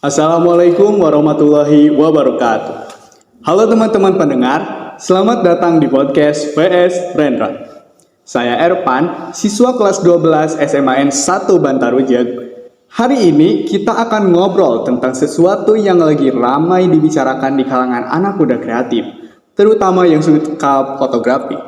Assalamualaikum warahmatullahi wabarakatuh. Halo teman-teman pendengar, selamat datang di podcast VS Rendra. Saya Erpan, siswa kelas 12 SMAN 1 Bantarujek. Hari ini kita akan ngobrol tentang sesuatu yang lagi ramai dibicarakan di kalangan anak muda kreatif, terutama yang suka fotografi.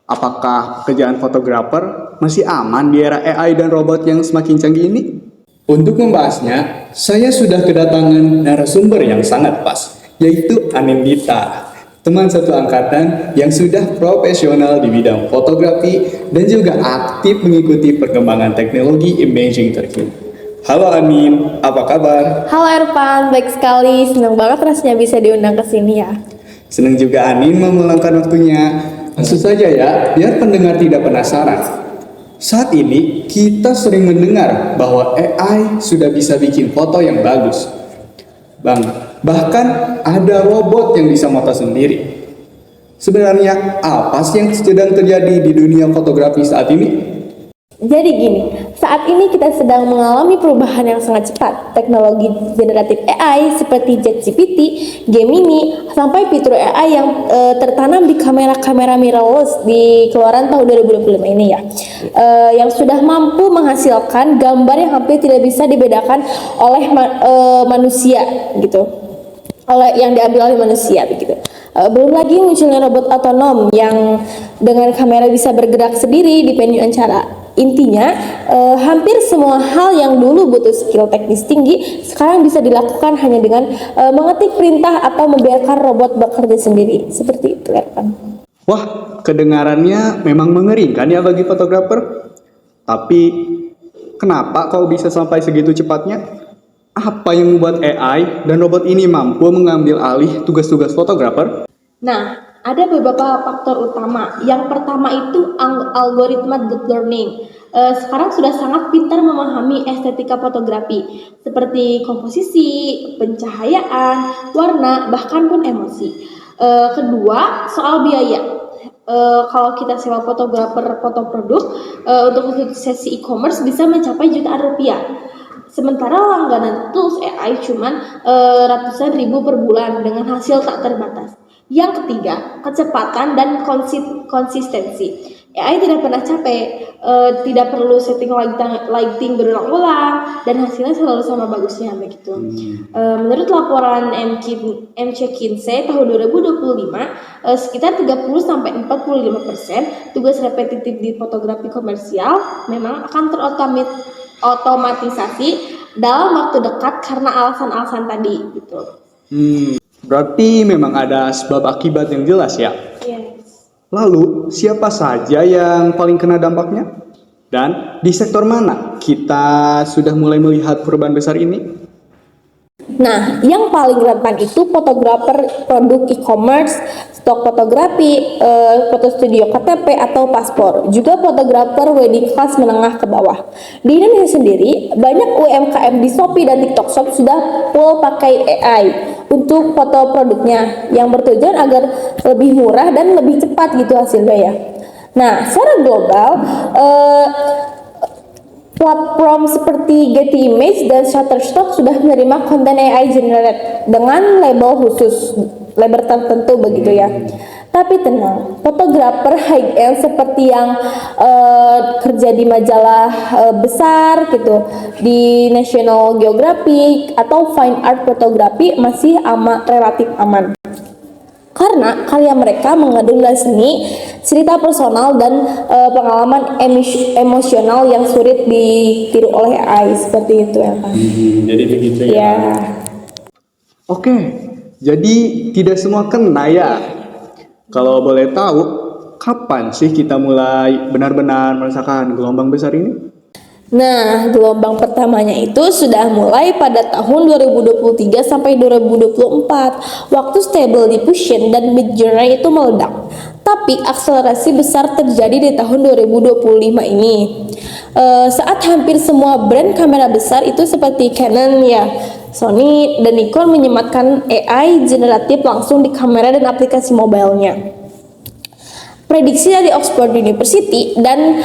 Apakah pekerjaan fotografer masih aman di era AI dan robot yang semakin canggih ini? Untuk membahasnya, saya sudah kedatangan narasumber yang sangat pas, yaitu Anindita, teman satu angkatan yang sudah profesional di bidang fotografi dan juga aktif mengikuti perkembangan teknologi imaging terkini. Halo Anin, apa kabar? Halo Erpan, baik sekali. Senang banget rasanya bisa diundang ke sini ya. Senang juga Anin mau meluangkan waktunya. Langsung saja ya, biar pendengar tidak penasaran. Saat ini kita sering mendengar bahwa AI sudah bisa bikin foto yang bagus. Bahkan ada robot yang bisa moto sendiri. Sebenarnya apa sih yang sedang terjadi di dunia fotografi saat ini? Jadi gini, saat ini kita sedang mengalami perubahan yang sangat cepat. Teknologi generatif AI seperti ChatGPT, Gemini, sampai fitur AI yang tertanam di kamera-kamera mirrorless di keluaran tahun 2025 ini ya, yang sudah mampu menghasilkan gambar yang hampir tidak bisa dibedakan oleh manusia gitu, yang diambil oleh manusia begitu. Belum lagi munculnya robot otonom yang dengan kamera bisa bergerak sendiri di venue acara. Intinya, hampir semua hal yang dulu butuh skill teknis tinggi sekarang bisa dilakukan hanya dengan mengetik perintah atau membiarkan robot bekerja sendiri. Seperti itu ya kan? Wah, kedengarannya memang mengerikan ya bagi fotografer. Tapi kenapa kau bisa sampai segitu cepatnya? Apa yang membuat AI dan robot ini mampu mengambil alih tugas-tugas fotografer? Nah, ada beberapa faktor utama. Yang pertama itu algoritma deep learning. Sekarang sudah sangat pintar memahami estetika fotografi seperti komposisi, pencahayaan, warna, bahkan pun emosi. Kedua, soal biaya. Kalau kita sewa fotografer foto produk untuk sesi e-commerce bisa mencapai jutaan rupiah. Sementara langganan tools AI cuman ratusan ribu per bulan dengan hasil tak terbatas. Yang ketiga, kecepatan dan konsistensi. AI tidak pernah capek, tidak perlu setting lighting berulang-ulang, dan hasilnya selalu sama bagusnya begitu. Menurut laporan McKinsey tahun 2025, sekitar 30-45% tugas repetitif di fotografi komersial memang akan otomatisasi dalam waktu dekat karena alasan-alasan tadi gitu. Berarti memang ada sebab akibat yang jelas ya. Yes. Lalu siapa saja yang paling kena dampaknya? Dan di sektor mana kita sudah mulai melihat perubahan besar ini? Nah, yang paling rentan itu fotografer produk e-commerce, stok fotografi, foto studio KTP atau paspor, juga fotografer wedding kelas menengah ke bawah. Di Indonesia sendiri, banyak UMKM di Shopee dan TikTok Shop sudah full pakai AI untuk foto produknya yang bertujuan agar lebih murah dan lebih cepat gitu hasilnya ya. Nah, secara global, platform seperti Getty Images dan Shutterstock sudah menerima konten AI generate dengan label khusus, label tertentu begitu ya. Tapi tenang, fotografer high-end seperti yang kerja di majalah besar gitu, di National Geographic atau Fine Art Photography masih relatif aman. Karena karya mereka mengandung nilai seni, cerita personal, dan pengalaman emosional yang sulit ditiru oleh AI seperti itu ya kan. Jadi begitu ya. Ya. Oke, jadi tidak semua kena ya. Kalau boleh tahu, kapan sih kita mulai benar-benar merasakan gelombang besar ini? Nah, gelombang pertamanya itu sudah mulai pada tahun 2023 sampai 2024. Waktu Stable Diffusion dan Midjourney itu meledak. Tapi akselerasi besar terjadi di tahun 2025 ini. Saat hampir semua brand kamera besar itu seperti Canon ya, Sony dan Nikon menyematkan AI generatif langsung di kamera dan aplikasi mobilenya. Prediksi dari Oxford University dan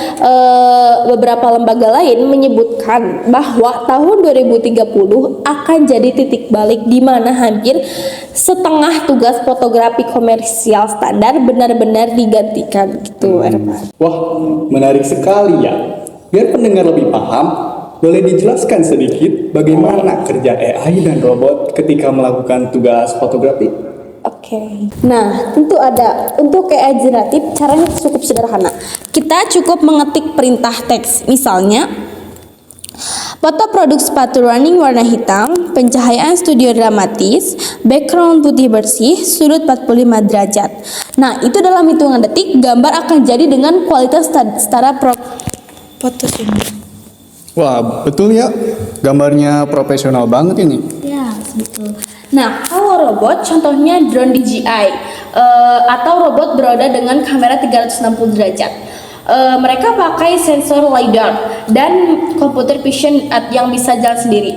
beberapa lembaga lain menyebutkan bahwa tahun 2030 akan jadi titik balik di mana hampir setengah tugas fotografi komersial standar benar-benar digantikan gitu, Erman. Wah, menarik sekali ya. Biar pendengar lebih paham, boleh dijelaskan sedikit bagaimana kerja AI dan robot ketika melakukan tugas fotografi? Oke. Nah, tentu ada. Untuk AI generatif, caranya cukup sederhana. Kita cukup mengetik perintah teks. Misalnya, foto produk sepatu running warna hitam, pencahayaan studio dramatis, background putih bersih, sudut 45 derajat. Nah, itu dalam hitungan detik, gambar akan jadi dengan kualitas setara photosynthesis. Wah, betul ya. Gambarnya profesional banget ini. Ya, betul. Nah, kalau robot, contohnya drone DJI atau robot beroda dengan kamera 360 derajat. Mereka pakai sensor LiDAR dan computer vision yang bisa jalan sendiri.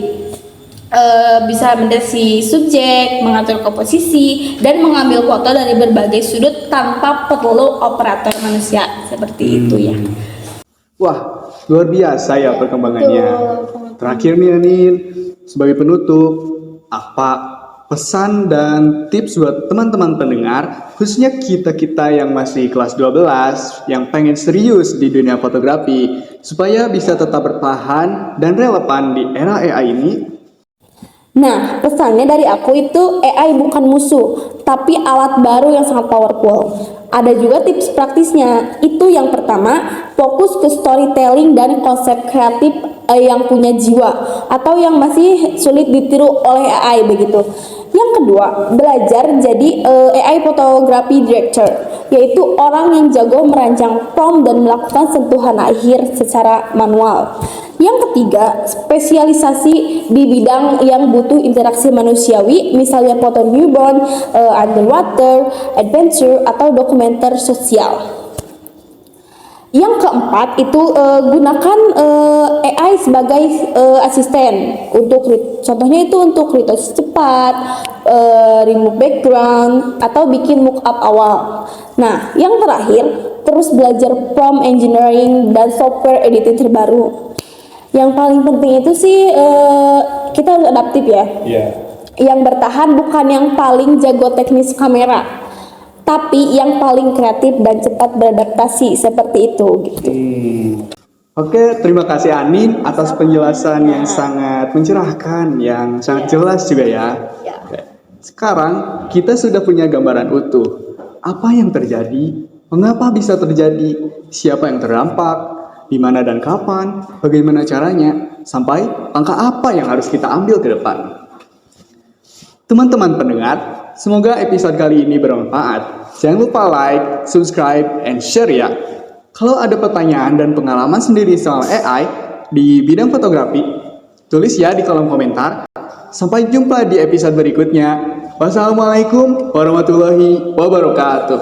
Bisa mendeteksi subjek, mengatur komposisi, dan mengambil foto dari berbagai sudut tanpa perlu operator manusia. Seperti itu ya. Wah, luar biasa ya perkembangannya. Betul. Terakhir nih Anin, sebagai penutup, apa pesan dan tips buat teman-teman pendengar, khususnya kita-kita yang masih kelas 12, yang pengen serius di dunia fotografi, supaya bisa tetap bertahan dan relevan di era AI ini? Nah, pesannya dari aku itu AI bukan musuh, tapi alat baru yang sangat powerful. Ada juga tips praktisnya. Itu yang pertama, fokus ke storytelling dan konsep kreatif yang punya jiwa atau yang masih sulit ditiru oleh AI begitu. Yang kedua, belajar jadi AI photography director, yaitu orang yang jago merancang prompt dan melakukan sentuhan akhir secara manual. Yang ketiga, spesialisasi di bidang yang butuh interaksi manusiawi, misalnya foto newborn, underwater, adventure, atau dokumenter sosial. Yang keempat itu gunakan AI sebagai asisten untuk contohnya itu untuk retouch cepat, remove background atau bikin mockup awal. Nah, yang terakhir terus belajar prompt engineering dan software editing terbaru. Yang paling penting itu sih kita harus adaptif ya. Yang bertahan bukan yang paling jago teknis kamera, tapi yang paling kreatif dan cepat beradaptasi seperti itu gitu. Oke, terima kasih Anin atas penjelasan yang sangat mencerahkan, yang sangat jelas juga ya. Oke. Sekarang kita sudah punya gambaran utuh. Apa yang terjadi? Mengapa bisa terjadi? Siapa yang terdampak? Di mana dan kapan? Bagaimana caranya? Sampai langkah apa yang harus kita ambil ke depan? Teman-teman pendengar, semoga episode kali ini bermanfaat. Jangan lupa like, subscribe, and share ya. Kalau ada pertanyaan dan pengalaman sendiri soal AI di bidang fotografi, tulis ya di kolom komentar. Sampai jumpa di episode berikutnya. Wassalamualaikum warahmatullahi wabarakatuh.